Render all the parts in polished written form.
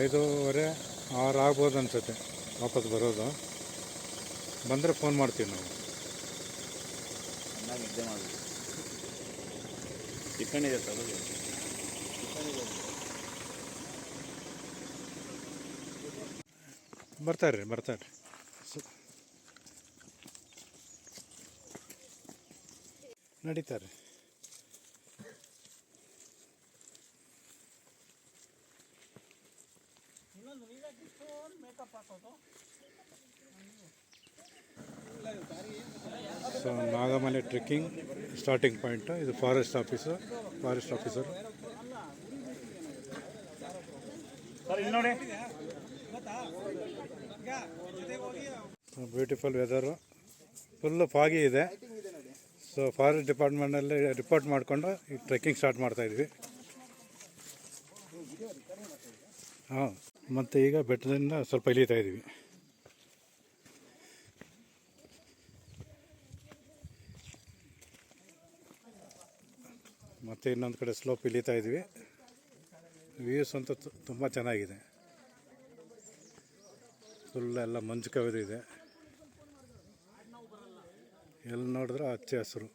5:30 6 ಆಗ್ಬೋದು ಅನ್ಸುತ್ತೆ ವಾಪಸ್ ಬರೋದು. ಬಂದರೆ ಫೋನ್ ಮಾಡ್ತೀವಿ ನಾವು. ಚೆನ್ನಾಗಿ ನಿದ್ದೆ ಮಾಡಬೇಕು. ಚಿಕನ್ ಇದೆ ತಗೊಳ್ಳಿ. ಬರ್ತಾರೆ ನಡೀತಾರೆ. So Nagamale trekking starting point. ಇದು forest officer. Beautiful weather, full foggy ಇದೆ. ಸೊ ಫಾರೆಸ್ಟ್ ಡಿಪಾರ್ಟ್ಮೆಂಟಲ್ಲಿ ರಿಪೋರ್ಟ್ ಮಾಡಿಕೊಂಡು ಈ ಟ್ರೆಕ್ಕಿಂಗ್ ಸ್ಟಾರ್ಟ್ ಮಾಡ್ತಾಯಿದ್ವಿ. ಹಾಂ, ಮತ್ತು ಈಗ ಬೆಟ್ಟದಿಂದ ಸ್ವಲ್ಪ ಇಳಿತಾ ಇದ್ದೀವಿ. ಮತ್ತು ಇನ್ನೊಂದು ಕಡೆ ಸ್ಲೋಪ್ ಇಳಿತಾ ಇದ್ವಿ. ವ್ಯೂಸ್ ಅಂತೂ ತುಂಬ ಚೆನ್ನಾಗಿದೆ. ಫುಲ್ ಎಲ್ಲ ಮಂಜು ಕವಿದಿದೆ. ಎಲ್ಲಿ ನೋಡಿದ್ರೆ ಹಚ್ಚ ಹಸಿರು.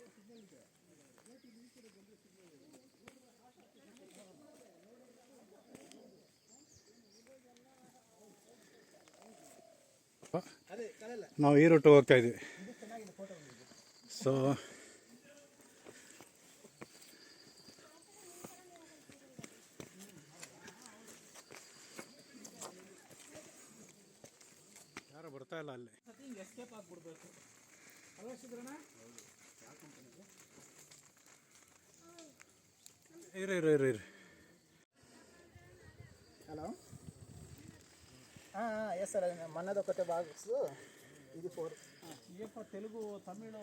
ನಾವು ಈ ರೂಟ್ ಹೋಗ್ತಾ ಇದ್ವಿ. ಸೊ ಯಾರು ಬರ್ತಾ ಇಲ್ಲ ಅಲ್ಲಿ. ಇರಿ. Hello, yes sir. ಮನ್ನದ ಕೊಟ್ಟೆ ಬಾಕ್ಸು ಇದು 4 ತೆಲುಗು, ತಮಿಳು,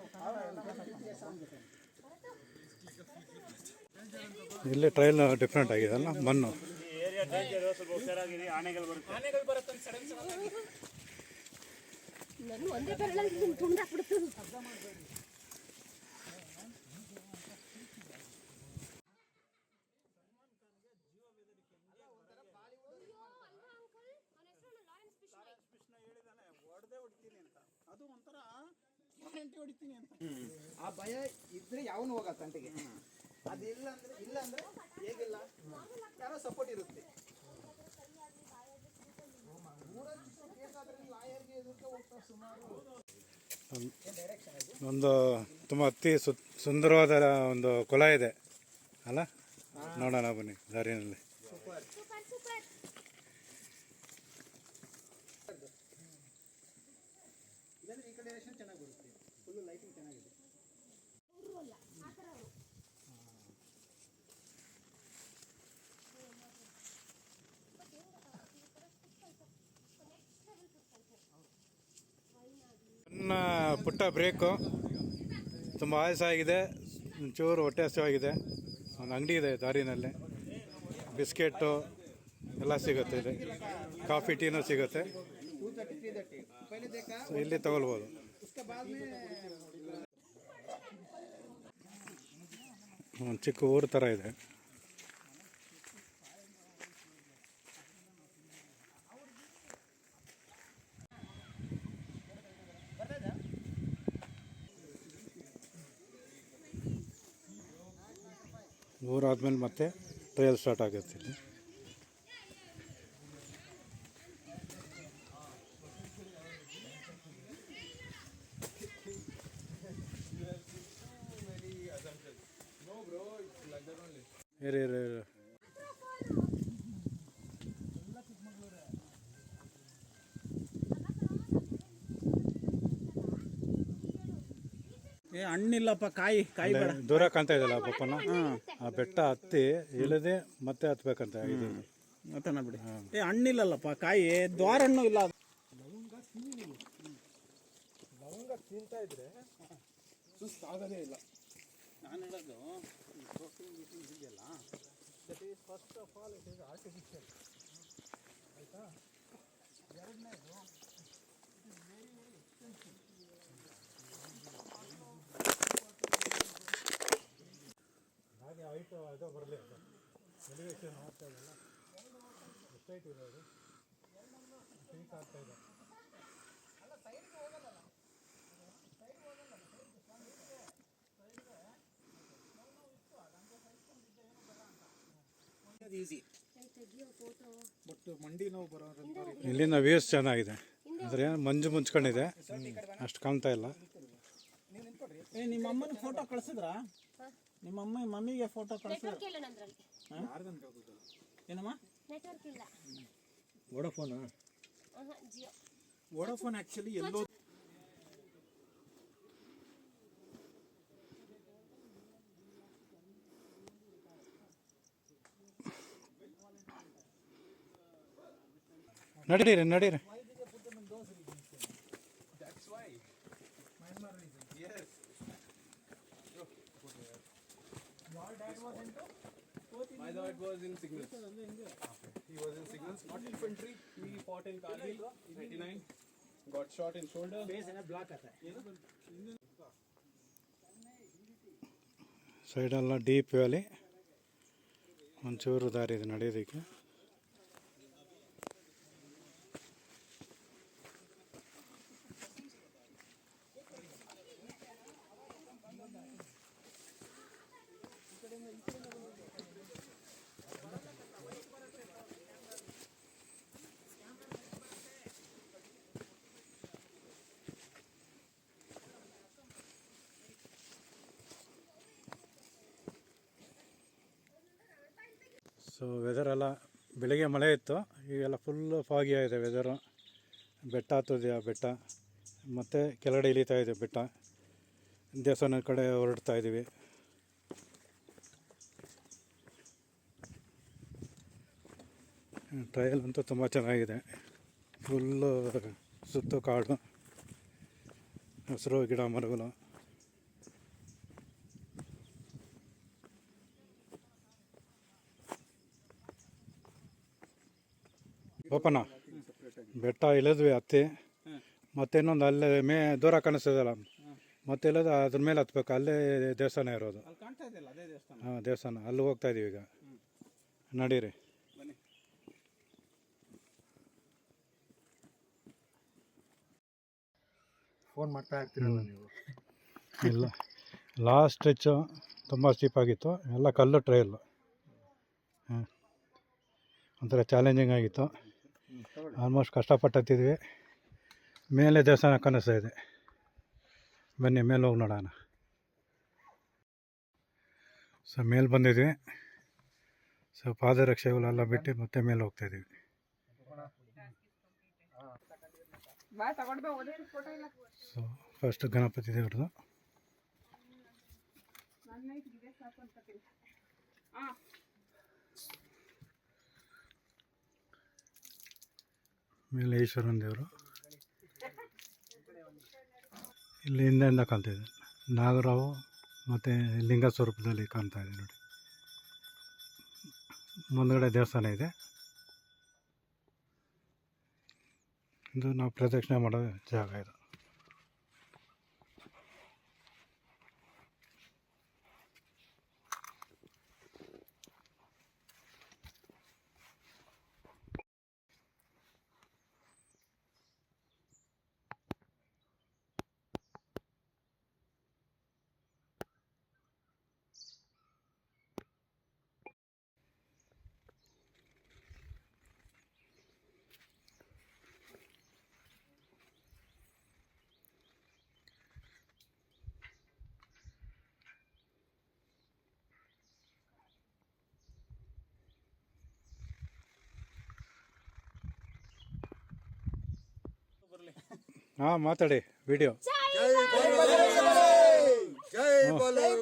ಇಲ್ಲಿ ಟ್ರೈಲ್ ಡಿಫ್ರೆಂಟ್ ಆಗಿದೆ ಅಲ್ಲ, ಮಣ್ಣು. ಅದು ಒಂಥರ ಗ್ಯಾರಂಟಿ ಹೊಡಿತೀನಿ ಅಂತ ಆ ಭಯ ಇದ್ರೆ ಯಾವನು ಹೋಗಲ್ಲ ತಂಟೆಗೆ. ಅದಿಲ್ಲ ಅಂದ್ರೆ ಹೇಗಿಲ್ಲ, ಯಾರೋ ಸಪೋರ್ಟ್ ಇರುತ್ತೆ. ಒಂದು ತುಂಬ ಸುಂದರವಾದ ಒಂದು ಕೊಲ ಇದೆ ಅಲ್ಲ, ನೋಡೋಣ ಬನ್ನಿ ದಾರಿನಲ್ಲಿ. ಈ ಕಡೆ ಚೆನ್ನಾಗಿ ಬರುತ್ತೆ, ಫುಲ್ ಲೈಟಿಂಗ್ ಚೆನ್ನಾಗಿದೆ. ನನ್ನ ಪುಟ್ಟ ಬ್ರೇಕು, ತುಂಬ ಆಯಾಸ ಆಗಿದೆ, ಒಂಚೂರು ಹೊಟ್ಟೆ ಹಸಿವಾಗಿದೆ. ಒಂದು ಅಂಗಡಿ ಇದೆ ದಾರಿನಲ್ಲಿ, ಬಿಸ್ಕೆಟು ಎಲ್ಲ ಸಿಗುತ್ತೆ ಇಲ್ಲಿ, ಕಾಫಿ ಟೀನೂ ಸಿಗುತ್ತೆ. ಸೊ ಇಲ್ಲಿ ತಗೊಳ್ಬೋದು. ಒಂದು ಚಿಕ್ಕ ಊರು ಥರ ಇದೆ. ಊರಾದ್ಮೇಲೆ ಮತ್ತೆ ಟ್ರಯಲ್ ಸ್ಟಾರ್ಟ್ ಆಗುತ್ತೆ ಇಲ್ಲಿ. ಹಣ್ಣಿಲ್ಲಪ್ಪ, ಕಾಯಿ ದೂರ ಕಾಣ್ತಾ ಇದೆಯಲ್ಲ ಪಪ್ಪನ, ಆ ಬೆಟ್ಟ ಹತ್ತಿ ಇಳಿದೆ ಮತ್ತೆ ಹತ್ಬೇಕಂತ ಇದು ಮತ್ತೆ ಬಿಡಿ. ಹಣ್ಣಿಲ್ಲಲ್ಲಪ್ಪ, ಕಾಯಿ ದ್ವಾರ ಹಣ್ಣು ಇಲ್ಲ. ಲವಂಗ ತಿಂತಾ ಇದ್ರೆ ಸುಸ್ತಾಗದೇ ಇಲ್ಲ. ನಾನು ಹೇಳೋದು ಪ್ರೋಟೀನ್ ಇದೆಯಲ್ಲ, that is first of all it is artificial, ಆಯಿತಾ. ಎರಡನೇದು ಇಟ್ ಈಸ್ ವೆರಿ ಎಕ್ಸ್ಪೆನ್ಸಿವ್. ಹಾಗೆ ಹೈಟು ಅದು ಬರಲಿ, ಎಲಿವೇಶನ್ ಆಗ್ತಾ ಇದೆಯಲ್ಲ. ಈಸಿ ಬಟ್ ಮಂಡಿ ನೋವು ಬರೋದು ಇಲ್ಲಿಂದ ವ್ಯೂಸ್ ಚೆನ್ನಾಗಿದೆ, ಆದರೆ ಮಂಜು ಮುಚ್ಕೊಂಡಿದೆ, ಅಷ್ಟು ಕಾಣ್ತಾ ಇಲ್ಲ. ನಿಮ್ಮ ಅಮ್ಮನ ಫೋಟೋ ಕಳ್ಸಿದ್ರಾ? ನಿಮ್ಮ ಮಮ್ಮಿಗೆ ಫೋಟೋ ಕಳ್ಸಿದ್ರ? ಏನಮ್ಮ? ವೋಡಾಫೋನ್ ಆಕ್ಚುಲಿ ಎಲ್ಲೋ ನಡೀರಿ ನಡೀರಿ. My dad was in signals. He was in signals, not infantry. He fought in Kargil, 99. Got shot in shoulder. ಸೈಡೆಲ್ಲ ಡೀಪ್ ವ್ಯಾಲಿ, ಒಂಚೂರು ದಾರಿ ಇದೆ ನಡೆಯೋದಕ್ಕೆ. ಸೊ ವೆದರೆಲ್ಲ ಬೆಳಿಗ್ಗೆ ಮಳೆ ಇತ್ತು, ಈಗೆಲ್ಲ ಫುಲ್ಲು ಫಾಗಿ ಆಗಿದೆ ವೆದರು. ಬೆಟ್ಟ ಹತ್ತೋದಿದೆ ಬೆಟ್ಟ, ಮತ್ತು ಕೆಳಗಡೆ ಇಳಿತಾ ಇದೆ ಬೆಟ್ಟ. ದೇವಸ್ಥಾನದ ಕಡೆ ಹೊರಡ್ತಾ ಇದ್ದೀವಿ. ಟ್ರಯಲ್ ಅಂತೂ ತುಂಬ ಚೆನ್ನಾಗಿದೆ. ಫುಲ್ಲು ಸುತ್ತು ಕಾಡು, ಹಸಿರು ಗಿಡ ಮರಗಳು. ಓಪನ ಬೆಟ್ಟ ಇಳಿದ್ವಿ ಹತ್ತಿ, ಮತ್ತೆ ಇನ್ನೊಂದು ಅಲ್ಲೇ ದೂರ ಕಾಣಿಸ್ತದಲ್ಲ, ಮತ್ತೆ ಇಲ್ಲದ ಅದ್ರ ಮೇಲೆ ಹತ್ಬೇಕು. ಅಲ್ಲೇ ದೇವಸ್ಥಾನ ಇರೋದು. ಕಾಣ್ತಾ ಇದೆಯಲ್ಲ ಅದೇ ದೇವಸ್ಥಾನ. ಹಾಂ, ದೇವಸ್ಥಾನ ಅಲ್ಲಿ ಹೋಗ್ತಾ ಇದೀವಿ ಈಗ. ನಡೀರಿ. ಫೋನ್ ಮಾಡ್ತಾ ಇರ್ತೀರಲ್ಲ ನೀವು? ಇಲ್ಲ, ಲಾಸ್ಟ್ ಸ್ಟ್ರೆಚ್ಚು ತುಂಬ ಸ್ಟೀಪಾಗಿತ್ತು, ಎಲ್ಲ ಕಲ್ಲು ಟ್ರೈಲು. ಹಾಂ, ಒಂಥರ ಚಾಲೆಂಜಿಂಗ್ ಆಗಿತ್ತು. ಆಲ್ಮೋಸ್ಟ್ ಕಷ್ಟಪಟ್ಟು ಹತ್ತಿದ್ವಿ. ಮೇಲೆ ದೇವಸ್ಥಾನ ಕಾಣಿಸ್ತಾ ಇದೆ, ಬನ್ನಿ ಮೇಲೆ ಹೋಗಿ ನೋಡೋಣ. ಸೊ ಮೇಲೆ ಬಂದಿದ್ವಿ. ಸೊ ಪಾದರಕ್ಷೆಗಳೆಲ್ಲ ಬಿಟ್ಟು ಮತ್ತೆ ಮೇಲೆ ಹೋಗ್ತಾಯಿದ್ದೀವಿ. ಸೊ ಫಸ್ಟ್ ಗಣಪತಿ ದೇವ್ರದ್ದು. ಮೇಲೆ ಈಶ್ವರನ ದೇವರು. ಇಲ್ಲಿ ಹಿಂದೆಯಿಂದ ಕಾಣ್ತಾಯಿದೆ ನಾಗರಾವು, ಮತ್ತು ಲಿಂಗ ಸ್ವರೂಪದಲ್ಲಿ ಕಾಣ್ತಾ ಇದೆ ನೋಡಿ. ಮುಂದುಗಡೆ ದೇವಸ್ಥಾನ ಇದೆ. ಇದು ನಾವು ಪ್ರದಕ್ಷಿಣೆ ಮಾಡೋ ಜಾಗ ಇದು. ಹಾಂ, ಮಾತಾಡಿ ವಿಡಿಯೋ.